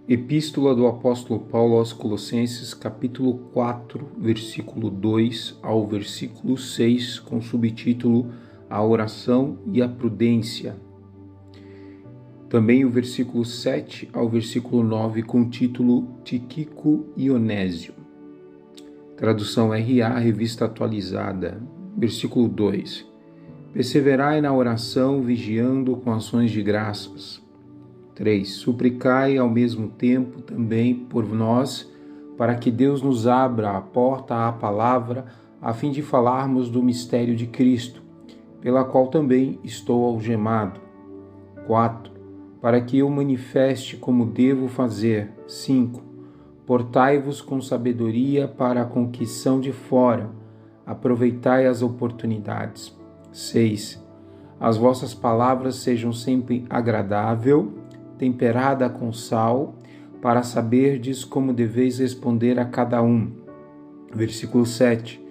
Epístola do apóstolo Paulo aos Colossenses, capítulo 4, versículo 2 ao versículo 6, com o subtítulo A Oração e a Prudência. Também o versículo 7 ao versículo 9, com o título Tíquico e Onésio. Tradução RA, Revista Atualizada. Versículo 2. Perseverai na oração, vigiando com ações de graças. 3. Suplicai ao mesmo tempo também por nós, para que Deus nos abra a porta à palavra, a fim de falarmos do mistério de Cristo, pela qual também estou algemado. 4. Para que eu manifeste como devo fazer. 5. Portai-vos com sabedoria para com que são de fora, aproveitai as oportunidades. 6. As vossas palavras sejam sempre agradável, temperada com sal, para saberdes como deveis responder a cada um. Versículo 7.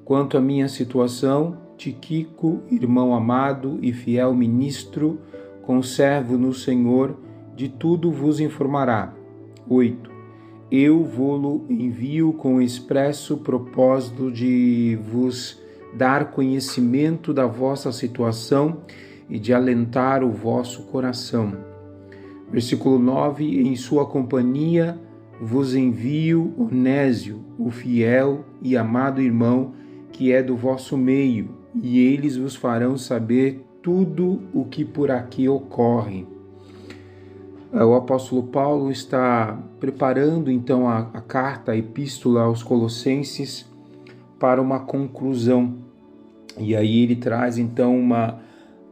Quanto à minha situação, Tíquico, irmão amado e fiel ministro, conservo no Senhor, de tudo vos informará. 8. Eu vô-lo envio com o expresso propósito de vos dar conhecimento da vossa situação e de alentar o vosso coração. Versículo 9, em sua companhia vos envio Onésio, o fiel e amado irmão, que é do vosso meio, e eles vos farão saber tudo o que por aqui ocorre. O apóstolo Paulo está preparando então a carta, a epístola aos Colossenses para uma conclusão. E aí ele traz então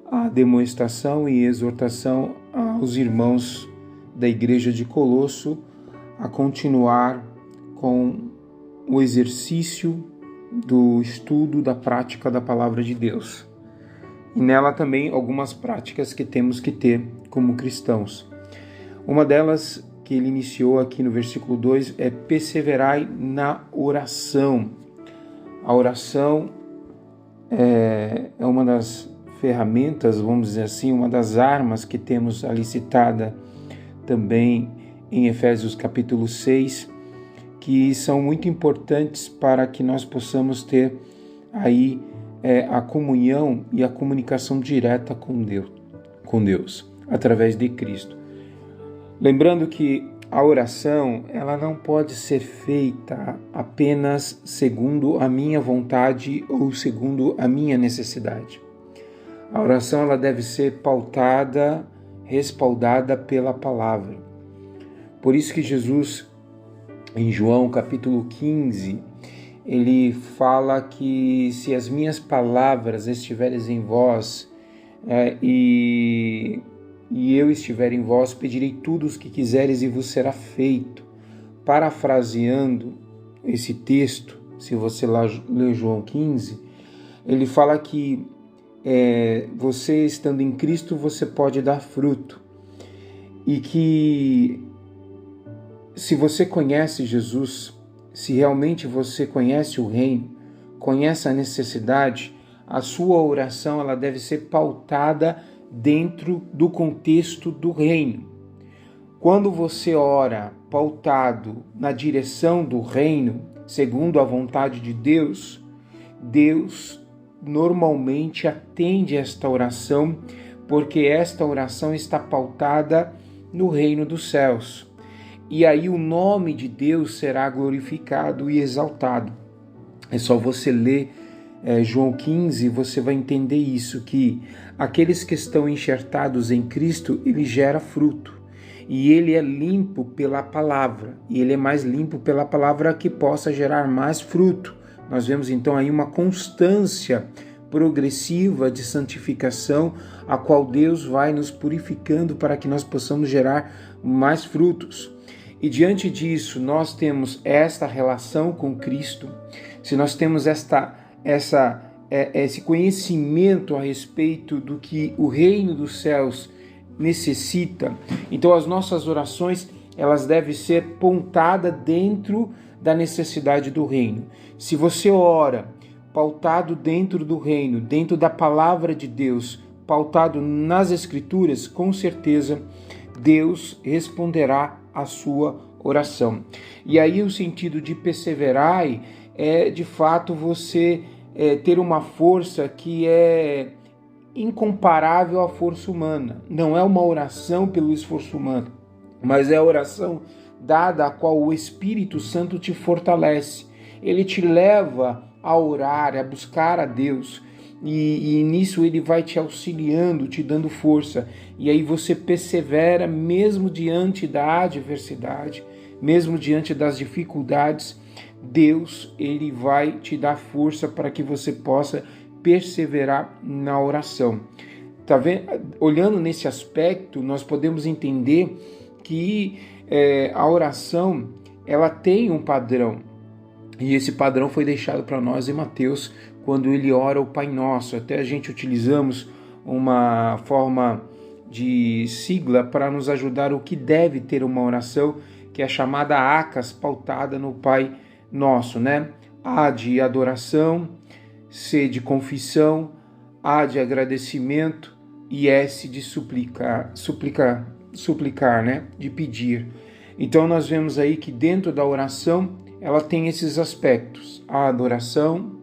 a demonstração e exortação aos irmãos da igreja de Colosso a continuar com o exercício do estudo da prática da palavra de Deus. E nela também algumas práticas que temos que ter como cristãos. Uma delas que ele iniciou aqui no versículo 2 é perseverai na oração. A oração é uma das ferramentas, vamos dizer assim, uma das armas que temos ali citada também em Efésios capítulo 6, que são muito importantes para que nós possamos ter aí a comunhão e a comunicação direta com Deus, através de Cristo. Lembrando que a oração, ela não pode ser feita apenas segundo a minha vontade ou segundo a minha necessidade. A oração ela deve ser pautada, respaldada pela palavra. Por isso que Jesus, em João capítulo 15, ele fala que se as minhas palavras estiverem em vós e eu estiver em vós, pedirei tudo o que quiseres e vos será feito. Parafraseando esse texto, se você lá ler João 15, ele fala que você estando em Cristo, você pode dar fruto. E que se você conhece Jesus, se realmente você conhece o reino, conhece a necessidade, a sua oração ela deve ser pautada dentro do contexto do reino. Quando você ora pautado na direção do reino, segundo a vontade de Deus, Deus normalmente atende esta oração, porque esta oração está pautada no reino dos céus. E aí o nome de Deus será glorificado e exaltado. É só você ler João 15, você vai entender isso, que aqueles que estão enxertados em Cristo, ele gera fruto. E ele é limpo pela palavra. E ele é mais limpo pela palavra que possa gerar mais fruto. Nós vemos então aí uma constância progressiva de santificação, a qual Deus vai nos purificando para que nós possamos gerar mais frutos. E diante disso, nós temos esta relação com Cristo, se nós temos esse conhecimento a respeito do que o reino dos céus necessita, então as nossas orações elas devem ser pontadas dentro da necessidade do reino. Se você ora pautado dentro do reino, dentro da palavra de Deus, pautado nas Escrituras, com certeza Deus responderá a sua oração. E aí o sentido de perseverai é de fato você ter uma força que é incomparável à força humana. Não é uma oração pelo esforço humano, mas é a oração dada a qual o Espírito Santo te fortalece. Ele te leva a orar, a buscar a Deus, e nisso ele vai te auxiliando, te dando força, e aí você persevera mesmo diante da adversidade, mesmo diante das dificuldades. Deus, ele vai te dar força para que você possa perseverar na oração. Tá vendo? Olhando nesse aspecto, nós podemos entender que a oração, ela tem um padrão, e esse padrão foi deixado para nós em Mateus, quando ele ora o Pai Nosso. Até a gente utilizamos uma forma de sigla para nos ajudar o que deve ter uma oração, que é a chamada ACAS, pautada no Pai Nosso, né? A de adoração, C de confissão, A de agradecimento e S de suplicar, né? De pedir. Então nós vemos aí que dentro da oração ela tem esses aspectos: a adoração,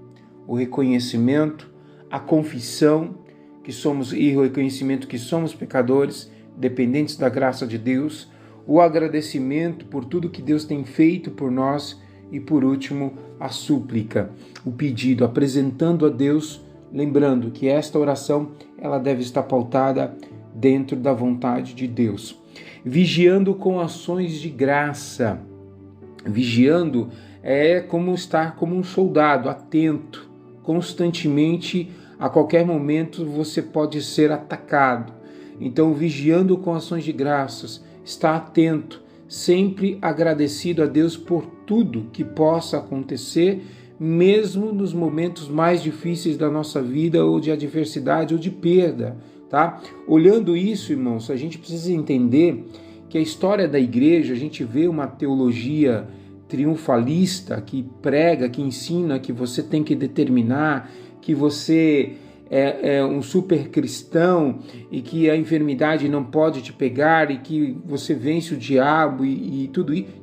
o reconhecimento, a confissão que somos e o reconhecimento que somos pecadores, dependentes da graça de Deus, o agradecimento por tudo que Deus tem feito por nós e, por último, a súplica, o pedido, apresentando a Deus, lembrando que esta oração ela deve estar pautada dentro da vontade de Deus. Vigiando com ações de graça. Vigiando é como estar como um soldado, atento, constantemente, a qualquer momento você pode ser atacado. Então, vigiando com ações de graças, está atento, sempre agradecido a Deus por tudo que possa acontecer, mesmo nos momentos mais difíceis da nossa vida, ou de adversidade, ou de perda, tá? Olhando isso, irmãos, a gente precisa entender que a história da igreja, a gente vê uma teologia triunfalista que prega, que ensina que você tem que determinar, que você é um super cristão e que a enfermidade não pode te pegar e que você vence o diabo e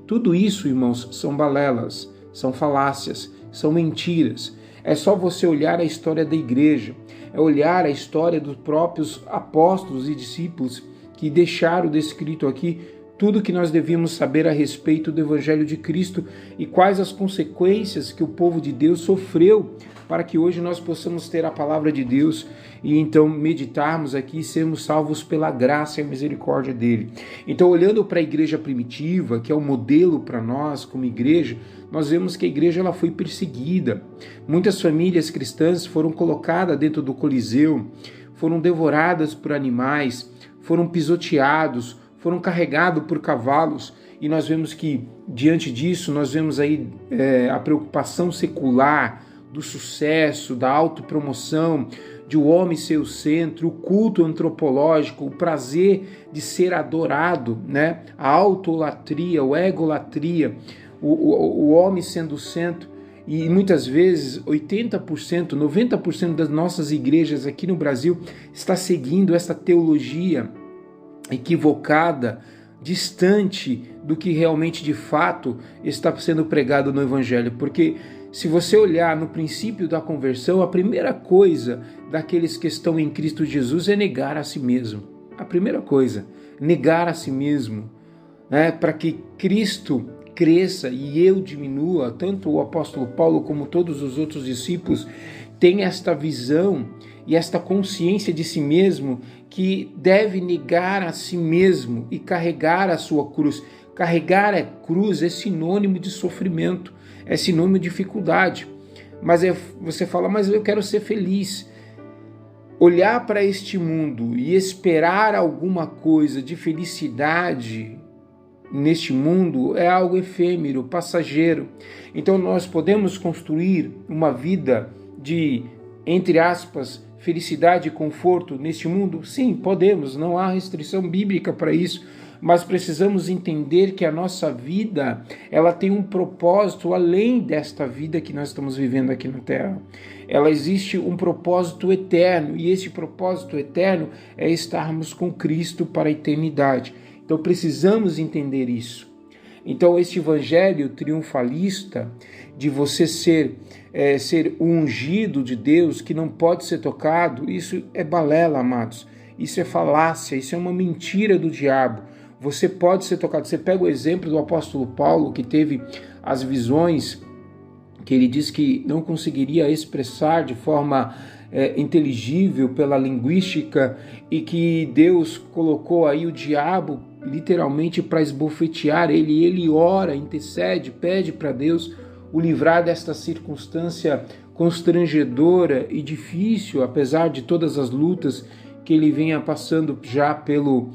tudo isso, irmãos, são balelas, são falácias, são mentiras. É só você olhar a história da igreja, é olhar a história dos próprios apóstolos e discípulos que deixaram descrito aqui tudo que nós devíamos saber a respeito do Evangelho de Cristo e quais as consequências que o povo de Deus sofreu para que hoje nós possamos ter a palavra de Deus e então meditarmos aqui e sermos salvos pela graça e a misericórdia dele. Então, olhando para a igreja primitiva, que é o modelo para nós como igreja, nós vemos que a igreja ela foi perseguida. Muitas famílias cristãs foram colocadas dentro do Coliseu, foram devoradas por animais, foram pisoteados, foram carregados por cavalos, e nós vemos que, diante disso, nós vemos aí a preocupação secular do sucesso, da autopromoção, de o homem ser o centro, o culto antropológico, o prazer de ser adorado, né? A autolatria, o egolatria, o homem sendo o centro. E muitas vezes 80%, 90% das nossas igrejas aqui no Brasil está seguindo essa teologia equivocada, distante do que realmente de fato está sendo pregado no Evangelho. Porque se você olhar no princípio da conversão, a primeira coisa daqueles que estão em Cristo Jesus é negar a si mesmo. A primeira coisa, negar a si mesmo, né? Para que Cristo cresça e eu diminua. Tanto o apóstolo Paulo como todos os outros discípulos têm esta visão e esta consciência de si mesmo, que deve negar a si mesmo e carregar a sua cruz. Carregar a cruz é sinônimo de sofrimento, é sinônimo de dificuldade. Mas você fala, mas eu quero ser feliz. Olhar para este mundo e esperar alguma coisa de felicidade neste mundo é algo efêmero, passageiro. Então nós podemos construir uma vida de, entre aspas, felicidade e conforto neste mundo? Sim, podemos, não há restrição bíblica para isso, mas precisamos entender que a nossa vida, ela tem um propósito além desta vida que nós estamos vivendo aqui na Terra. Ela existe um propósito eterno, e esse propósito eterno é estarmos com Cristo para a eternidade. Então precisamos entender isso. Então este evangelho triunfalista de você ser um ungido de Deus que não pode ser tocado, isso é balela, amados. Isso é falácia, isso é uma mentira do diabo. Você pode ser tocado. Você pega o exemplo do apóstolo Paulo, que teve as visões que ele diz que não conseguiria expressar de forma inteligível pela linguística, e que Deus colocou aí o diabo literalmente para esbofetear ele. Ele ora, intercede, pede para Deus o livrar desta circunstância constrangedora e difícil, apesar de todas as lutas que ele vinha passando já pelo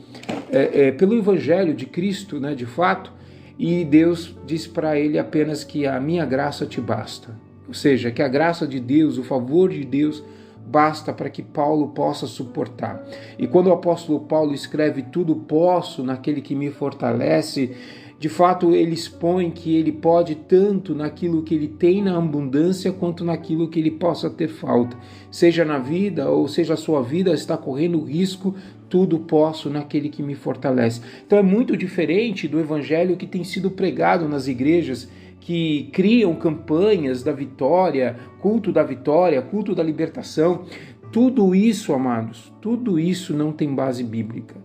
evangelho de Cristo, né, de fato. E Deus diz para ele apenas que a minha graça te basta. Ou seja, que a graça de Deus, o favor de Deus, basta para que Paulo possa suportar. E quando o apóstolo Paulo escreve tudo posso naquele que me fortalece, de fato ele expõe que ele pode tanto naquilo que ele tem na abundância quanto naquilo que ele possa ter falta. Seja na vida ou seja a sua vida está correndo risco, tudo posso naquele que me fortalece. Então é muito diferente do evangelho que tem sido pregado nas igrejas, que criam campanhas da vitória, culto da libertação. Tudo isso, amados, tudo isso não tem base bíblica.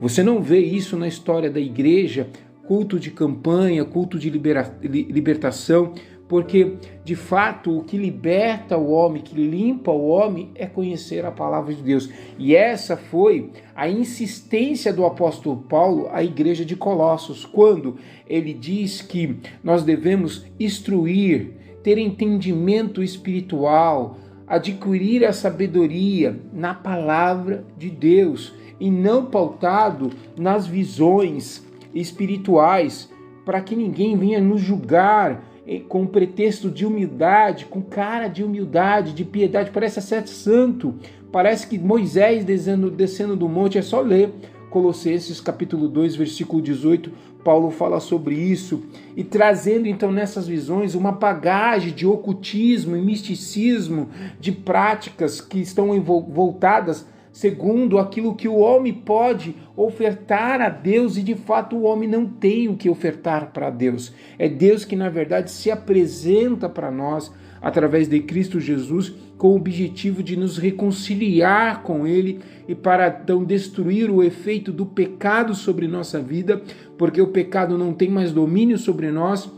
Você não vê isso na história da igreja, culto de campanha, culto de libertação, porque de fato o que liberta o homem, que limpa o homem, é conhecer a palavra de Deus. E essa foi a insistência do apóstolo Paulo à igreja de Colossos, quando ele diz que nós devemos instruir, ter entendimento espiritual, adquirir a sabedoria na palavra de Deus e não pautado nas visões espirituais, para que ninguém venha nos julgar com pretexto de humildade, com cara de humildade, de piedade. Parece ser santo, parece que Moisés descendo do monte. É só ler Colossenses capítulo 2, versículo 18, Paulo fala sobre isso, e trazendo então nessas visões uma bagagem de ocultismo e misticismo, de práticas que estão voltadas segundo aquilo que o homem pode ofertar a Deus, e de fato o homem não tem o que ofertar para Deus. É Deus que na verdade se apresenta para nós através de Cristo Jesus, com o objetivo de nos reconciliar com Ele e para então destruir o efeito do pecado sobre nossa vida, porque o pecado não tem mais domínio sobre nós,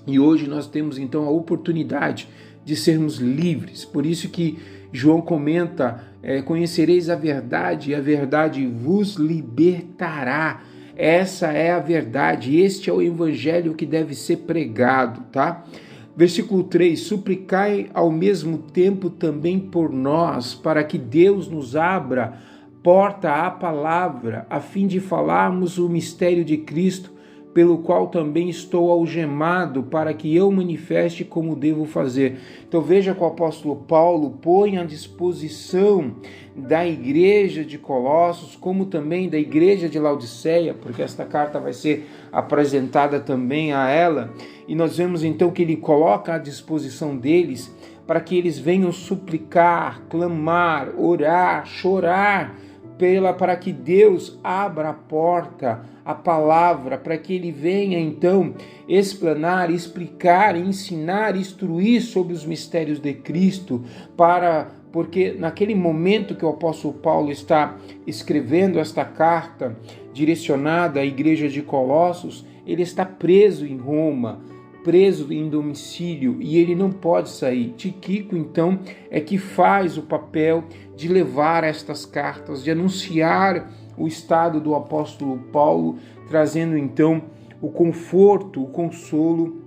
e hoje nós temos então a oportunidade de sermos livres. Por isso que João comenta, conhecereis a verdade e a verdade vos libertará. Essa é a verdade, este é o evangelho que deve ser pregado, tá? Versículo 3, suplicai ao mesmo tempo também por nós, para que Deus nos abra porta à palavra, a fim de falarmos o mistério de Cristo, pelo qual também estou algemado, para que eu manifeste como devo fazer. Então veja que o apóstolo Paulo põe à disposição da igreja de Colossos, como também da igreja de Laodiceia, porque esta carta vai ser apresentada também a ela, e nós vemos então que ele coloca à disposição deles, para que eles venham suplicar, clamar, orar, chorar, para que Deus abra a porta, a palavra, para que ele venha então explanar, explicar, ensinar, instruir sobre os mistérios de Cristo, porque naquele momento que o apóstolo Paulo está escrevendo esta carta direcionada à igreja de Colossos, ele está preso em Roma, preso em domicílio, e ele não pode sair. Tíquico, então, é que faz o papel de levar estas cartas, de anunciar o estado do apóstolo Paulo, trazendo então o conforto, o consolo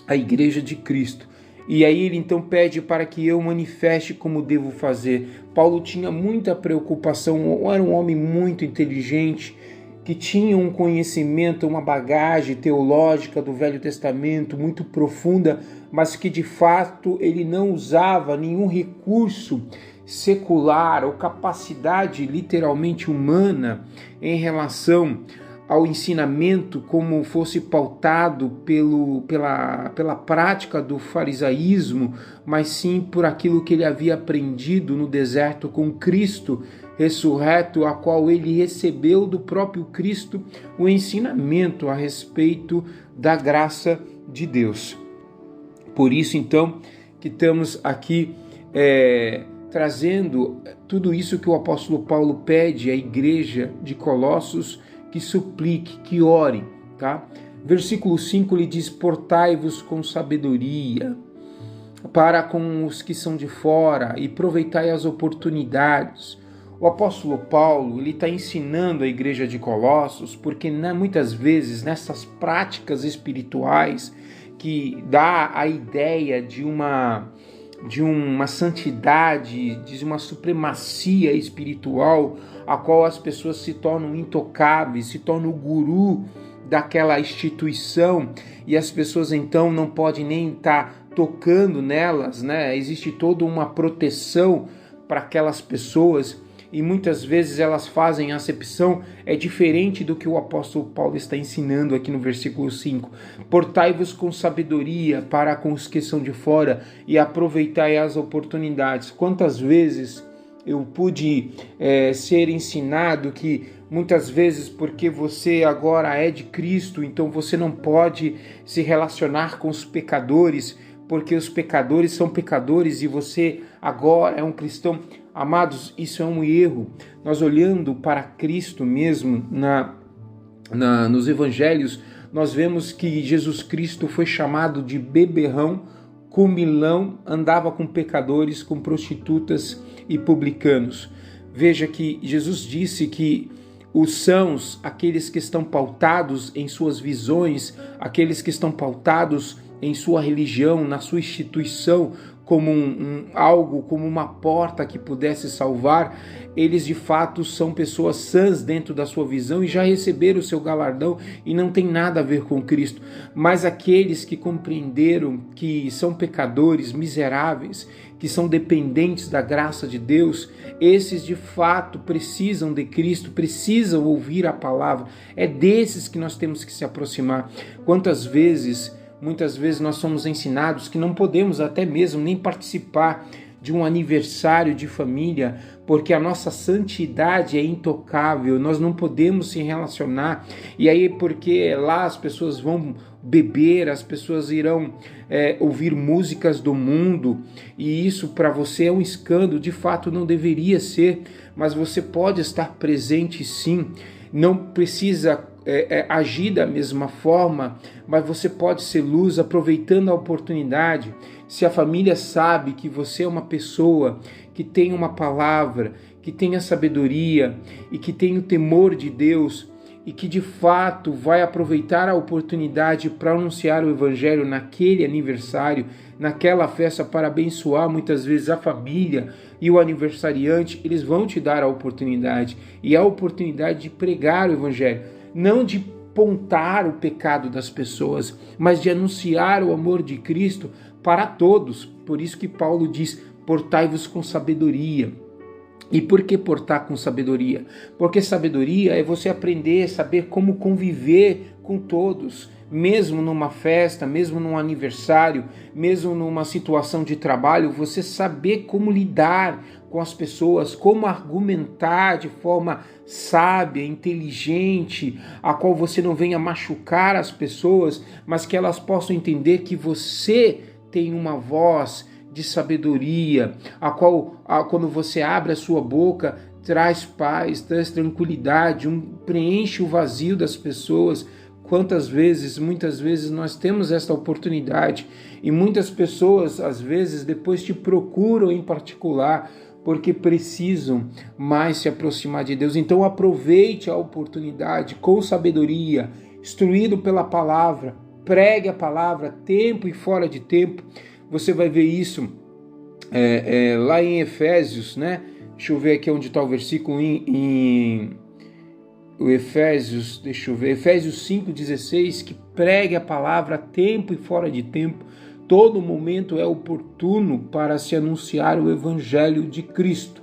à igreja de Cristo. E aí ele então pede para que eu manifeste como devo fazer. Paulo tinha muita preocupação, era um homem muito inteligente, que tinha um conhecimento, uma bagagem teológica do Velho Testamento muito profunda, mas que de fato ele não usava nenhum recurso secular ou capacidade literalmente humana em relação ao ensinamento como fosse pautado pela prática do farisaísmo, mas sim por aquilo que ele havia aprendido no deserto com Cristo, ressurreto, a qual ele recebeu do próprio Cristo o ensinamento a respeito da graça de Deus. Por isso, então, que estamos aqui trazendo tudo isso que o apóstolo Paulo pede à igreja de Colossos, que suplique, que ore, tá? Versículo 5 ele diz: portai-vos com sabedoria para com os que são de fora e aproveitai as oportunidades. O apóstolo Paulo ele está ensinando a igreja de Colossos, porque muitas vezes nessas práticas espirituais que dá a ideia de uma santidade, de uma supremacia espiritual, a qual as pessoas se tornam intocáveis, se tornam o guru daquela instituição, e as pessoas então não podem nem estar tocando nelas, né? Existe toda uma proteção para aquelas pessoas, e muitas vezes elas fazem a acepção diferente do que o apóstolo Paulo está ensinando aqui no versículo 5. Portai-vos com sabedoria para com os que são de fora e aproveitai as oportunidades. Quantas vezes eu pude ser ensinado que muitas vezes porque você agora é de Cristo, então você não pode se relacionar com os pecadores, porque os pecadores são pecadores e você agora é um cristão. Amados, isso é um erro. Nós olhando para Cristo mesmo nos evangelhos, nós vemos que Jesus Cristo foi chamado de beberrão, comilão, andava com pecadores, com prostitutas e publicanos. Veja que Jesus disse que os sãos, aqueles que estão pautados em suas visões, aqueles que estão pautados em sua religião, na sua instituição, como algo, como uma porta que pudesse salvar, eles de fato são pessoas sãs dentro da sua visão e já receberam o seu galardão e não tem nada a ver com Cristo. Mas aqueles que compreenderam que são pecadores, miseráveis, que são dependentes da graça de Deus, esses de fato precisam de Cristo, precisam ouvir a palavra. É desses que nós temos que se aproximar. Muitas vezes nós somos ensinados que não podemos até mesmo nem participar de um aniversário de família, porque a nossa santidade é intocável, nós não podemos se relacionar, e aí porque lá as pessoas vão beber, as pessoas irão ouvir músicas do mundo, e isso para você é um escândalo, de fato não deveria ser, mas você pode estar presente sim, não precisa agir da mesma forma, mas você pode ser luz aproveitando a oportunidade. Se a família sabe que você é uma pessoa que tem uma palavra, que tem a sabedoria e que tem o temor de Deus e que de fato vai aproveitar a oportunidade para anunciar o evangelho naquele aniversário, naquela festa, para abençoar muitas vezes a família e o aniversariante, eles vão te dar a oportunidade, e a oportunidade de pregar o evangelho, não de apontar o pecado das pessoas, mas de anunciar o amor de Cristo para todos. Por isso que Paulo diz: portai-vos com sabedoria. E por que portar com sabedoria? Porque sabedoria é você aprender, saber como conviver com todos, mesmo numa festa, mesmo num aniversário, mesmo numa situação de trabalho, você saber como lidar com as pessoas, como argumentar de forma sábia, inteligente, a qual você não venha machucar as pessoas, mas que elas possam entender que você tem uma voz de sabedoria, a qual quando você abre a sua boca, traz paz, traz tranquilidade, preenche o vazio das pessoas. Muitas vezes nós temos esta oportunidade e muitas pessoas às vezes depois te procuram em particular porque precisam mais se aproximar de Deus. Então aproveite a oportunidade com sabedoria, instruído pela palavra, pregue a palavra, tempo e fora de tempo. Você vai ver isso lá em Efésios, né? Deixa eu ver aqui onde está o versículo Efésios 5,16, que pregue a palavra a tempo e fora de tempo. Todo momento é oportuno para se anunciar o evangelho de Cristo,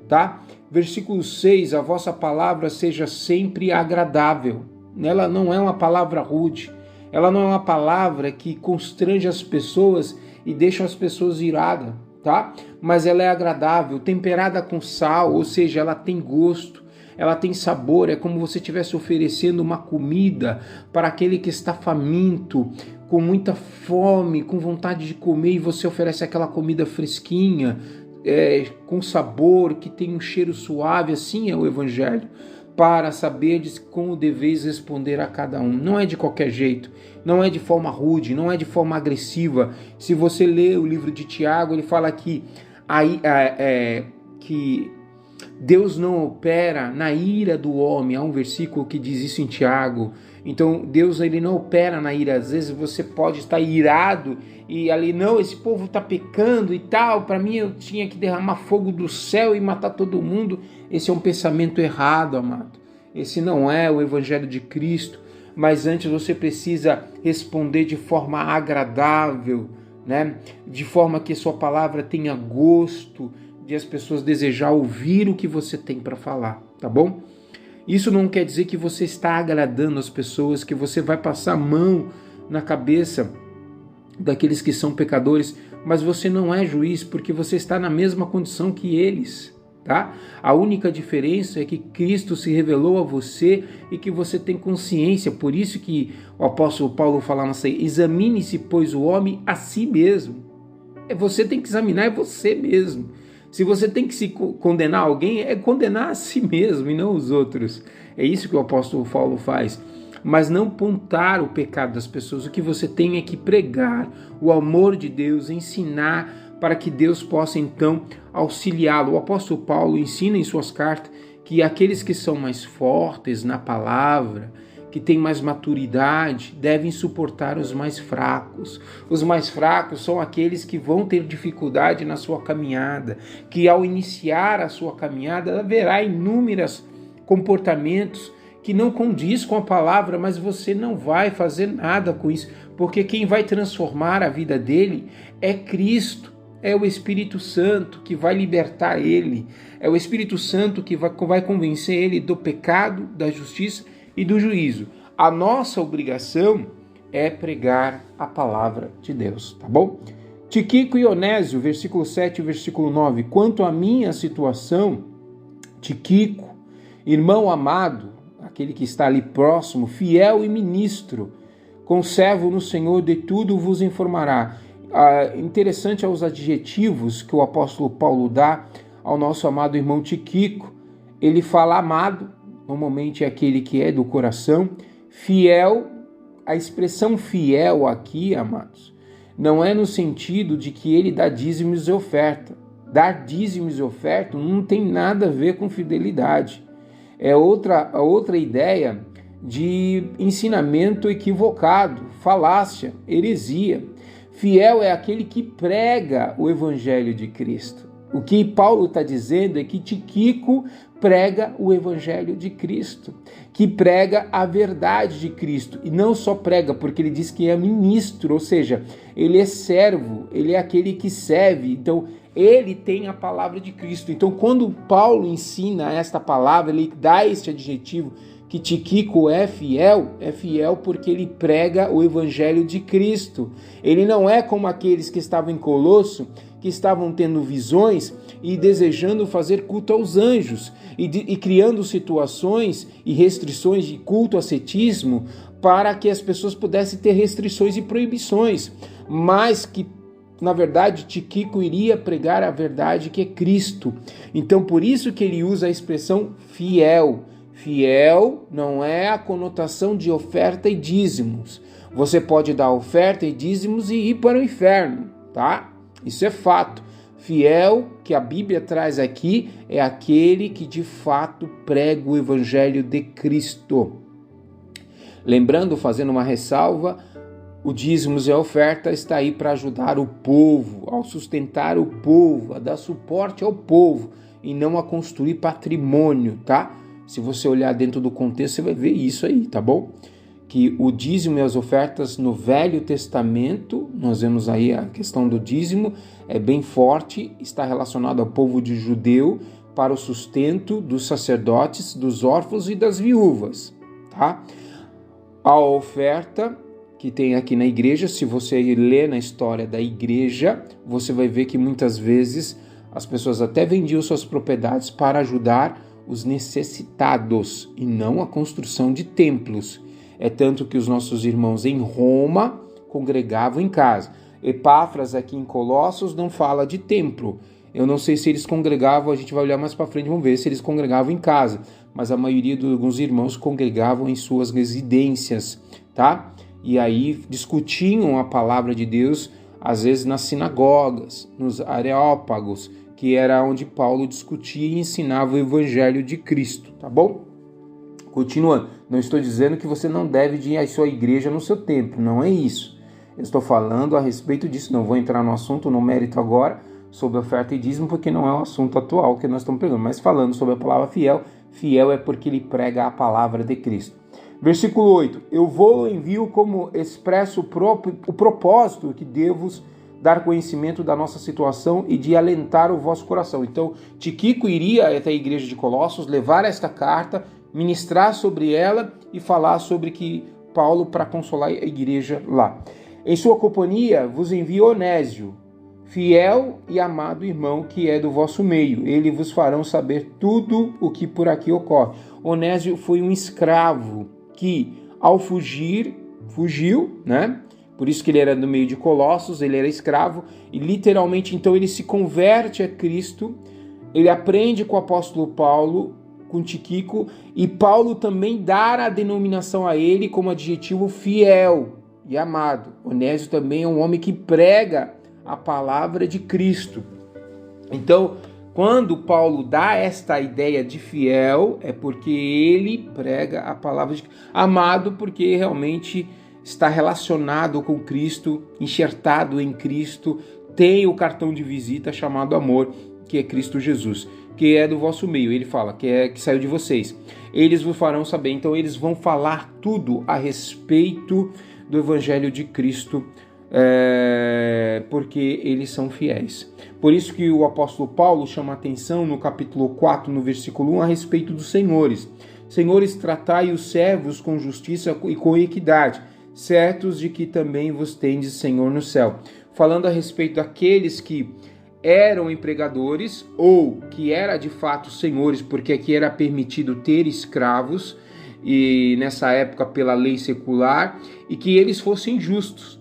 tá? Versículo 6, a vossa palavra seja sempre agradável. Ela não é uma palavra rude, ela não é uma palavra que constrange as pessoas e deixa as pessoas iradas. tá? Mas ela é agradável, temperada com sal, ou seja, ela tem gosto, ela tem sabor, é como se você estivesse oferecendo uma comida para aquele que está faminto, com muita fome, com vontade de comer, e você oferece aquela comida fresquinha, com sabor, que tem um cheiro suave. Assim é o Evangelho, para saberdes como deveis responder a cada um. Não é de qualquer jeito, não é de forma rude, não é de forma agressiva. Se você ler o livro de Tiago, ele fala que Deus não opera na ira do homem. Há um versículo que diz isso em Tiago. Então Deus, ele não opera na ira. Às vezes você pode estar irado e ali, não, esse povo está pecando e tal, para mim eu tinha que derramar fogo do céu e matar todo mundo. Esse é um pensamento errado, amado. Esse não é o Evangelho de Cristo. Mas antes você precisa responder de forma agradável, né? De forma que sua palavra tenha gosto, de as pessoas desejar ouvir o que você tem para falar, tá bom? Isso não quer dizer que você está agradando as pessoas, que você vai passar a mão na cabeça daqueles que são pecadores, mas você não é juiz, porque você está na mesma condição que eles, tá? A única diferença é que Cristo se revelou a você e que você tem consciência. Por isso que o apóstolo Paulo fala assim: examine-se, pois, o homem a si mesmo. Você tem que examinar, é você mesmo. Se você tem que se condenar alguém, é condenar a si mesmo e não os outros. É isso que o apóstolo Paulo faz. Mas não apontar o pecado das pessoas. O que você tem é que pregar o amor de Deus, ensinar para que Deus possa então auxiliá-lo. O apóstolo Paulo ensina em suas cartas que aqueles que são mais fortes na palavra, que têm mais maturidade, devem suportar os mais fracos. Os mais fracos são aqueles que vão ter dificuldade na sua caminhada, que ao iniciar a sua caminhada haverá inúmeros comportamentos que não condiz com a palavra, mas você não vai fazer nada com isso, porque quem vai transformar a vida dele é Cristo, é o Espírito Santo que vai libertar ele, é o Espírito Santo que vai convencer ele do pecado, da justiça e do juízo. A nossa obrigação é pregar a palavra de Deus, tá bom? Tíquico e Onésio, versículo 7 e versículo 9. Quanto à minha situação, Tíquico, irmão amado, aquele que está ali próximo, fiel e ministro, conservo no Senhor, de tudo vos informará. Interessante aos adjetivos que o apóstolo Paulo dá ao nosso amado irmão Tíquico. Ele fala amado, normalmente é aquele que é do coração, fiel. A expressão fiel aqui, amados, não é no sentido de que ele dá dízimos e oferta. Dar dízimos e oferta não tem nada a ver com fidelidade. É outra ideia de ensinamento equivocado, falácia, heresia. Fiel é aquele que prega o Evangelho de Cristo. O que Paulo está dizendo é que Tíquico prega o Evangelho de Cristo, que prega a verdade de Cristo. E não só prega, porque ele diz que é ministro, ou seja, ele é servo, ele é aquele que serve. Então, ele tem a palavra de Cristo. Então, quando Paulo ensina esta palavra, ele dá este adjetivo, que Tíquico é fiel porque ele prega o Evangelho de Cristo. Ele não é como aqueles que estavam em Colosso, que estavam tendo visões e desejando fazer culto aos anjos e criando situações e restrições de culto ascetismo para que as pessoas pudessem ter restrições e proibições, mas que na verdade Tíquico iria pregar a verdade que é Cristo. Então por isso que ele usa a expressão fiel. Fiel não é a conotação de oferta e dízimos. Você pode dar oferta e dízimos e ir para o inferno, tá? Isso é fato. Fiel, que a Bíblia traz aqui, é aquele que de fato prega o Evangelho de Cristo. Lembrando, fazendo uma ressalva, o dízimos e a oferta está aí para ajudar o povo, ao sustentar o povo, a dar suporte ao povo e não a construir patrimônio, tá? Se você olhar dentro do contexto, você vai ver isso aí, tá bom? Que o dízimo e as ofertas no Velho Testamento, nós vemos aí a questão do dízimo, é bem forte, está relacionado ao povo de judeu para o sustento dos sacerdotes, dos órfãos e das viúvas, tá? A oferta, que tem aqui na igreja. Se você ler na história da igreja, você vai ver que muitas vezes as pessoas até vendiam suas propriedades para ajudar os necessitados e não a construção de templos. É tanto que os nossos irmãos em Roma congregavam em casa. Epáfras aqui em Colossos não fala de templo. Eu não sei se eles congregavam, a gente vai olhar mais para frente, vamos ver se eles congregavam em casa. Mas a maioria de alguns irmãos congregavam em suas residências, tá? E aí discutiam a palavra de Deus, às vezes nas sinagogas, nos areópagos, que era onde Paulo discutia e ensinava o evangelho de Cristo, tá bom? Continuando, não estou dizendo que você não deve ir à sua igreja no seu templo, não é isso. Eu estou falando a respeito disso, não vou entrar no assunto, no mérito agora, sobre oferta e dízimo, porque não é o assunto atual que nós estamos pregando, mas falando sobre a palavra fiel, fiel é porque ele prega a palavra de Cristo. Versículo 8, eu vou envio como expresso o propósito que devo dar conhecimento da nossa situação e de alentar o vosso coração. Então, Tíquico iria até a igreja de Colossos, levar esta carta, ministrar sobre ela e falar sobre que Paulo para consolar a igreja lá. Em sua companhia vos envio Onésio, fiel e amado irmão que é do vosso meio. Ele vos farão saber tudo o que por aqui ocorre. Onésio foi um escravo que, ao fugiu, né? Por isso que ele era do meio de Colossos, ele era escravo, e literalmente então ele se converte a Cristo, ele aprende com o apóstolo Paulo, com Tíquico, e Paulo também dá a denominação a ele como adjetivo fiel e amado. Onésio também é um homem que prega a palavra de Cristo. Então, quando Paulo dá esta ideia de fiel, é porque ele prega a palavra de Cristo. Amado, porque realmente está relacionado com Cristo, enxertado em Cristo, tem o cartão de visita chamado amor, que é Cristo Jesus, que é do vosso meio. Ele fala que saiu de vocês. Eles vos farão saber, então eles vão falar tudo a respeito do evangelho de Cristo, porque eles são fiéis. Por isso que o apóstolo Paulo chama a atenção no capítulo 4, no versículo 1, a respeito dos senhores. Senhores, tratai os servos com justiça e com equidade, certos de que também vos tendes Senhor no céu. Falando a respeito daqueles que eram empregadores ou que eram de fato senhores, porque aqui era permitido ter escravos, e nessa época pela lei secular, e que eles fossem justos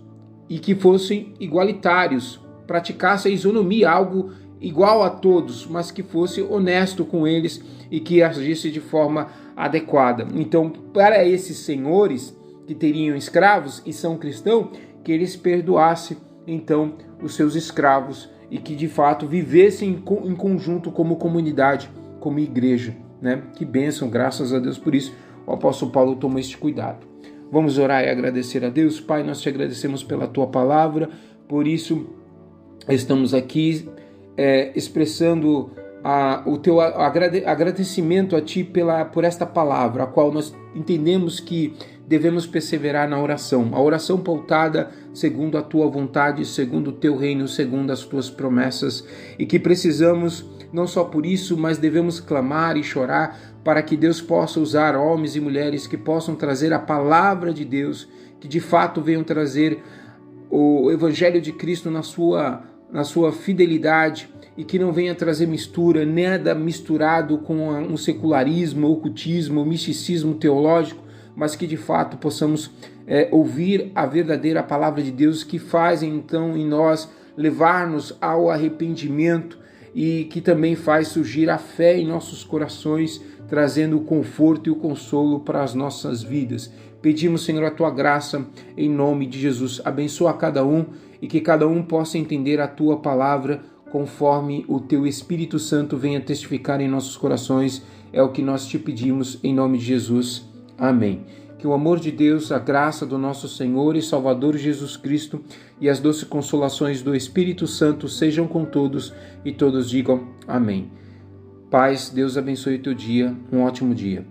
e que fossem igualitários, praticassem a isonomia, algo igual a todos, mas que fosse honesto com eles e que agisse de forma adequada. Então, para esses senhores que teriam escravos e são cristãos, que eles perdoassem então os seus escravos e que de fato vivessem em conjunto como comunidade, como igreja, né? Que bênção, graças a Deus por isso o apóstolo Paulo tomou este cuidado. Vamos orar e agradecer a Deus. Pai, nós te agradecemos pela tua palavra, por isso estamos aqui expressando o teu agradecimento a ti por esta palavra, a qual nós entendemos que devemos perseverar na oração, a oração pautada segundo a tua vontade, segundo o teu reino, segundo as tuas promessas, e que precisamos, não só por isso, mas devemos clamar e chorar para que Deus possa usar homens e mulheres que possam trazer a palavra de Deus, que de fato venham trazer o evangelho de Cristo na sua fidelidade, e que não venha trazer mistura, nada misturado com um secularismo, ocultismo, misticismo teológico, mas que de fato possamos ouvir a verdadeira palavra de Deus, que faz então em nós levar-nos ao arrependimento e que também faz surgir a fé em nossos corações, trazendo o conforto e o consolo para as nossas vidas. Pedimos, Senhor, a tua graça em nome de Jesus. Abençoa cada um e que cada um possa entender a tua palavra conforme o teu Espírito Santo venha testificar em nossos corações. É o que nós te pedimos em nome de Jesus. Amém. Que o amor de Deus, a graça do nosso Senhor e Salvador Jesus Cristo e as doces consolações do Espírito Santo sejam com todos e todos digam amém. Paz, Deus abençoe o teu dia, um ótimo dia. Paz.